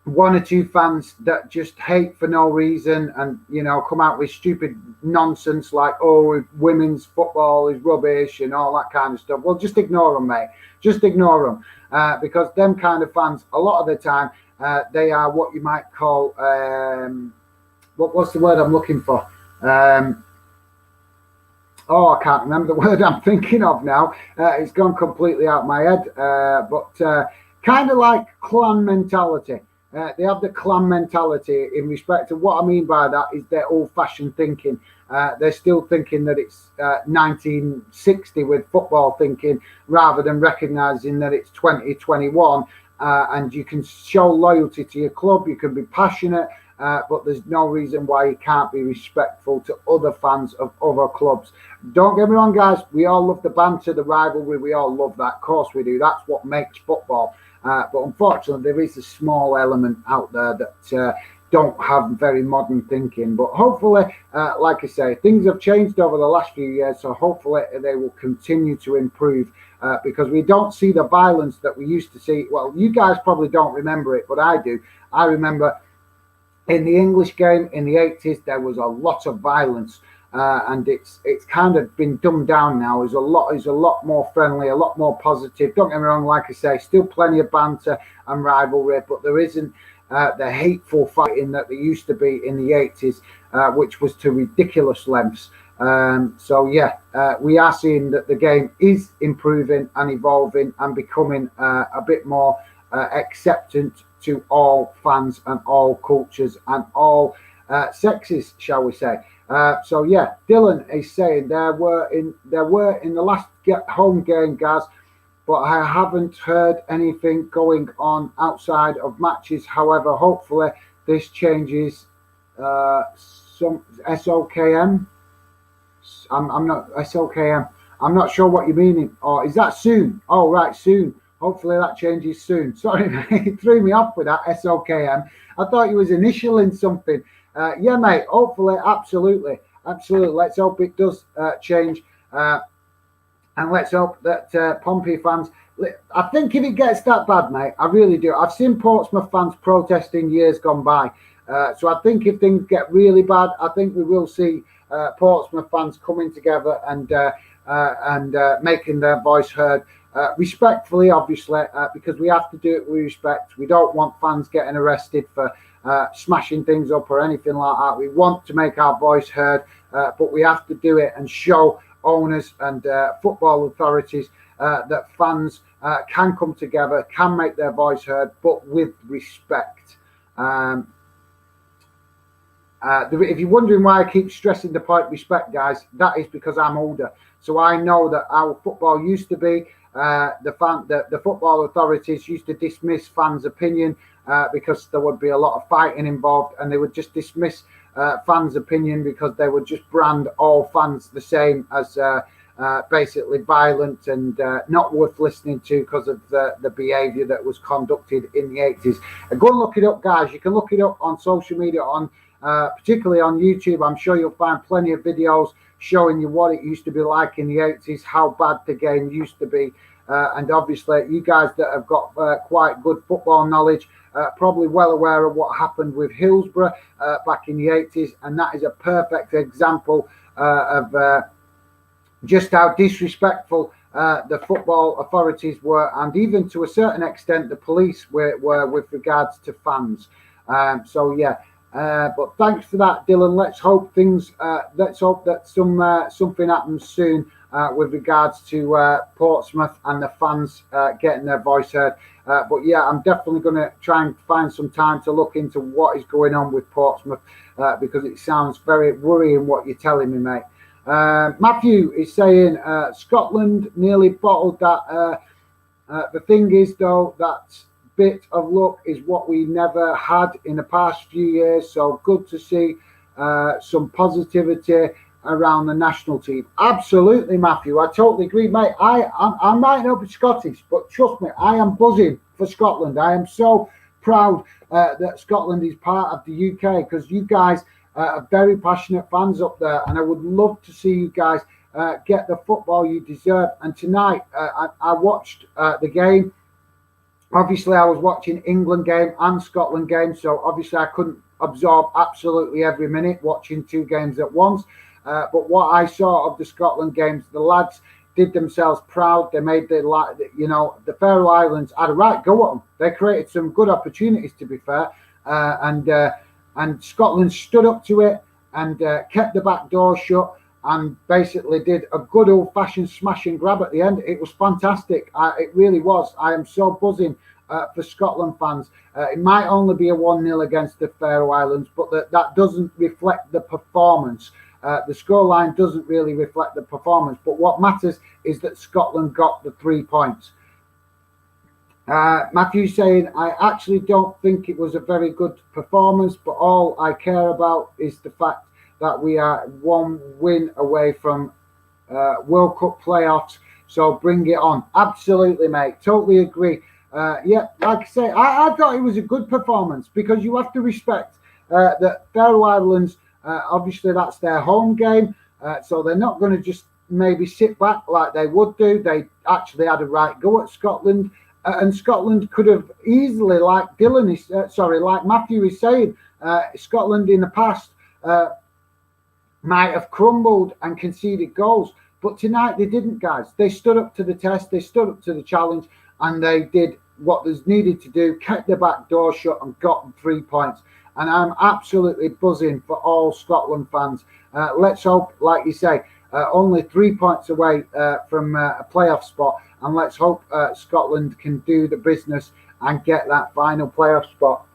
one or two fans that just hate for no reason and, you know, come out with stupid nonsense like, oh, women's football is rubbish and all that kind of stuff. Well, just ignore them, mate. Just ignore them. Because them kind of fans, a lot of the time, they are what you might call, what's the word I'm looking for? oh, I can't remember the word I'm thinking of now. It's gone completely out of my head. But kind of like clan mentality. They have the clan mentality in respect to what I mean by that is their old-fashioned thinking. They're still thinking that it's 1960 with football thinking, rather than recognizing that it's 2021, and you can show loyalty to your club. You can be passionate. But there's no reason why you can't be respectful to other fans of other clubs. Don't get me wrong, guys. We all love the banter, the rivalry. We all love that. Of course we do. That's what makes football. But unfortunately, there is a small element out there that don't have very modern thinking. But hopefully, like I say, things have changed over the last few years. So hopefully they will continue to improve. Because we don't see the violence that we used to see. Well, you guys probably don't remember it, but I do. I remember in the English game in the 80s, there was a lot of violence, and it's kind of been dumbed down now. Is a lot more friendly, a lot more positive. Don't get me wrong, like I say, still plenty of banter and rivalry, but there isn't the hateful fighting that there used to be in the 80s, which was to ridiculous lengths. So yeah, we are seeing that the game is improving and evolving and becoming a bit more acceptant to all fans and all cultures and all sexes, shall we say. So yeah, Dylan is saying there were in the last home game, guys, but I haven't heard anything going on outside of matches. However, hopefully this changes. Some SOKM. I'm not SOKM. I'm not sure what you mean. Or is that soon? Oh, right, soon. Hopefully that changes soon. Sorry, mate, it threw me off with that SOKM. I thought you was initialing something. Yeah, mate, hopefully, absolutely. Let's hope it does change. And let's hope that Pompey fans... I think if it gets that bad, mate, I really do. I've seen Portsmouth fans protesting years gone by. So I think if things get really bad, I think we will see Portsmouth fans coming together and making their voice heard. Respectfully, obviously, because we have to do it with respect. We don't want fans getting arrested for smashing things up or anything like that. We want to make our voice heard, but we have to do it and show owners and football authorities that fans can come together, can make their voice heard, but with respect. If you're wondering why I keep stressing the point respect, guys, that is because I'm older. So I know that our football used to be the football authorities used to dismiss fans' opinion because there would be a lot of fighting involved, and they would just dismiss fans' opinion because they would just brand all fans the same as basically violent and not worth listening to because of the behaviour that was conducted in the 80s. Go and look it up, guys. You can look it up on social media, on particularly on YouTube. I'm sure you'll find plenty of videos showing you what it used to be like in the 80s, how bad the game used to be. And obviously, you guys that have got quite good football knowledge, probably well aware of what happened with Hillsborough back in the 80s. And that is a perfect example of just how disrespectful the football authorities were, and even to a certain extent, the police were with regards to fans. So yeah. But thanks for that, Dylan. Let's hope let's hope that something happens soon with regards to Portsmouth and the fans getting their voice heard. But yeah, I'm definitely going to try and find some time to look into what is going on with Portsmouth because it sounds very worrying what you're telling me, mate. Matthew is saying Scotland nearly bottled that. The thing is, though, that bit of luck is what we never had in the past few years. So good to see some positivity around the national team. Absolutely, Matthew. I totally agree, mate. I might not be Scottish, but trust me, I am buzzing for Scotland. I am so proud that Scotland is part of the UK because you guys are very passionate fans up there, and I would love to see you guys get the football you deserve. And tonight, I watched the game. Obviously, I was watching England game and Scotland game, so obviously I couldn't absorb absolutely every minute watching two games at once. But what I saw of the Scotland games, the lads did themselves proud. They made the Faroe Islands had a right go at them. They created some good opportunities, to be fair, and Scotland stood up to it and kept the back door shut. and basically did a good old-fashioned smash and grab at the end. It was fantastic. It really was. I am so buzzing for Scotland fans. It might only be a 1-0 against the Faroe Islands, but that doesn't reflect the performance. The scoreline doesn't really reflect the performance, but what matters is that Scotland got the 3 points. Matthew saying, I actually don't think it was a very good performance, but all I care about is the fact that we are 1 win away from World Cup playoffs, so bring it on. Absolutely, mate. Totally agree. Yeah, like I say, I thought it was a good performance, because you have to respect that Faroe Islands, obviously that's their home game, so they're not going to just maybe sit back like they would do. They actually had a right go at Scotland. And Scotland could have easily, like like Matthew is saying, Scotland in the past might have crumbled and conceded goals. But tonight they didn't, guys. They stood up to the test, they stood up to the challenge, and they did what was needed to do, kept the back door shut and got 3 points. And I'm absolutely buzzing for all Scotland fans. Let's hope, like you say, only 3 points away from a playoff spot. And let's hope Scotland can do the business and get that final playoff spot.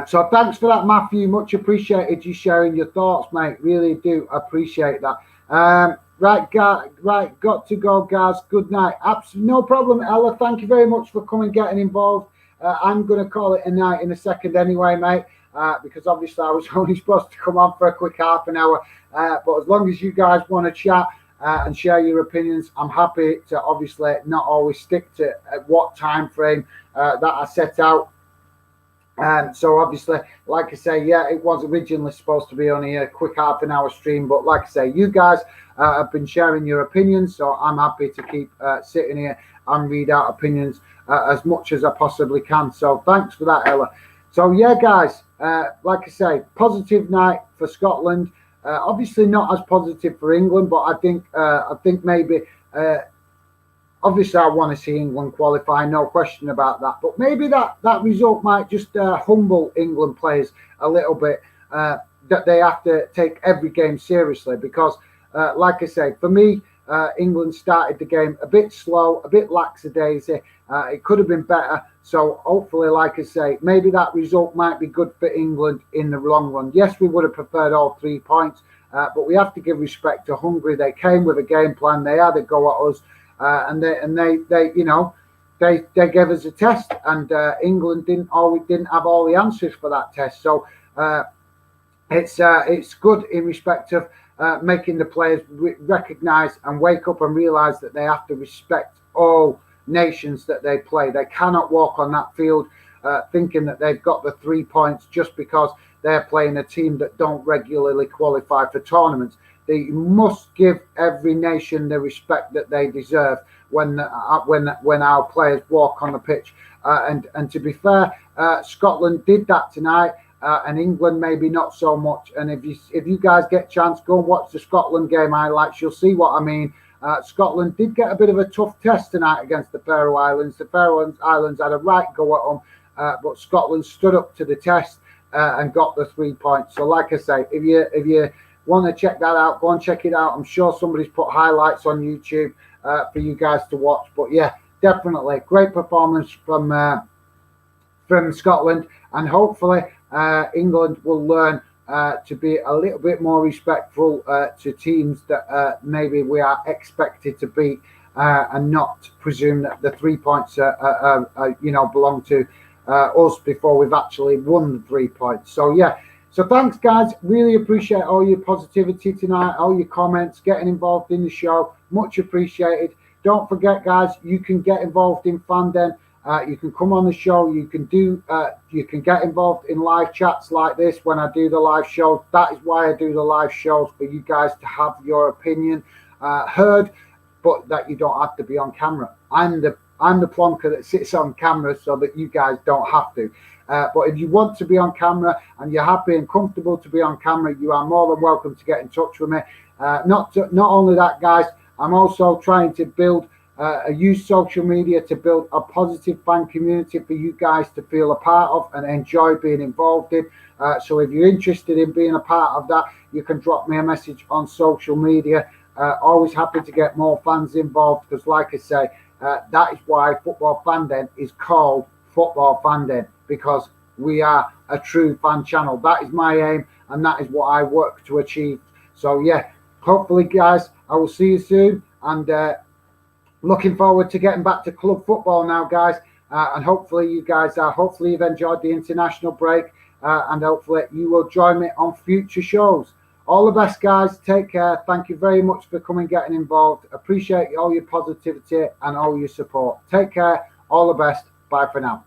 So thanks for that, Matthew. Much appreciated you sharing your thoughts, mate. Really do appreciate that. Right, got to go, guys. Good night. No problem, Ella. Thank you very much for coming, getting involved. I'm going to call it a night in a second anyway, mate, because obviously I was only supposed to come on for a quick half an hour. But as long as you guys want to chat, and share your opinions, I'm happy to obviously not always stick to what time frame that I set out. So obviously, like I say, yeah, it was originally supposed to be only a quick half an hour stream, but like I say, you guys have been sharing your opinions, so I'm happy to keep sitting here and read out opinions as much as I possibly can. So thanks for that, Ella. So yeah, guys, like I say, positive night for Scotland. Obviously not as positive for England, but I think maybe obviously I want to see England qualify, no question about that. But maybe that result might just humble England players a little bit, that they have to take every game seriously, because like I say, for me, England started the game a bit slow, a bit lackadaisy. It could have been better. So hopefully, like I say, maybe that result might be good for England in the long run. Yes, we would have preferred all 3 points, but we have to give respect to Hungary. They came with a game plan. They had a go at us, and they you know, they gave us a test, and England didn't have all the answers for that test. So it's good in respect of making the players recognise and wake up and realise that they have to respect all nations that they play. They cannot walk on that field thinking that they've got the 3 points just because they're playing a team that don't regularly qualify for tournaments. They must give every nation the respect that they deserve when our players walk on the pitch. And to be fair, Scotland did that tonight. And England maybe not so much. And if you guys get a chance, go and watch the Scotland game highlights. You'll see what I mean. Scotland did get a bit of a tough test tonight against the Faroe Islands. The Faroe Islands had a right go at them, but Scotland stood up to the test and got the 3 points. So, like I say, if you want to check that out, go and check it out. I'm sure somebody's put highlights on YouTube for you guys to watch. But yeah, definitely great performance from Scotland, and hopefully England will learn to be a little bit more respectful to teams that maybe we are expected to beat, and not presume that the 3 points belong to us before we've actually won the 3 points. So yeah, so thanks guys, really appreciate all your positivity tonight, all your comments, getting involved in the show, much appreciated. Don't forget guys, you can get involved in Fandom. You can come on the show. You can get involved in live chats like this when I do the live shows. That is why I do the live shows, for you guys to have your opinion heard, but that you don't have to be on camera. I'm the plonker that sits on camera so that you guys don't have to. But if you want to be on camera and you're happy and comfortable to be on camera, you are more than welcome to get in touch with me. Not only that, guys, I'm also trying to build use social media to build a positive fan community for you guys to feel a part of and enjoy being involved in. So if you're interested in being a part of that, you can drop me a message on social media. Always happy to get more fans involved, because like I say, that is why Football Fan Den is called Football Fan Den, because we are a true fan channel. That is my aim, and that is what I work to achieve. So yeah, hopefully guys, I will see you soon, and looking forward to getting back to club football now, guys. And hopefully you've enjoyed the international break, and hopefully you will join me on future shows. All the best, guys. Take care. Thank you very much for coming, getting involved. Appreciate all your positivity and all your support. Take care. All the best. Bye for now.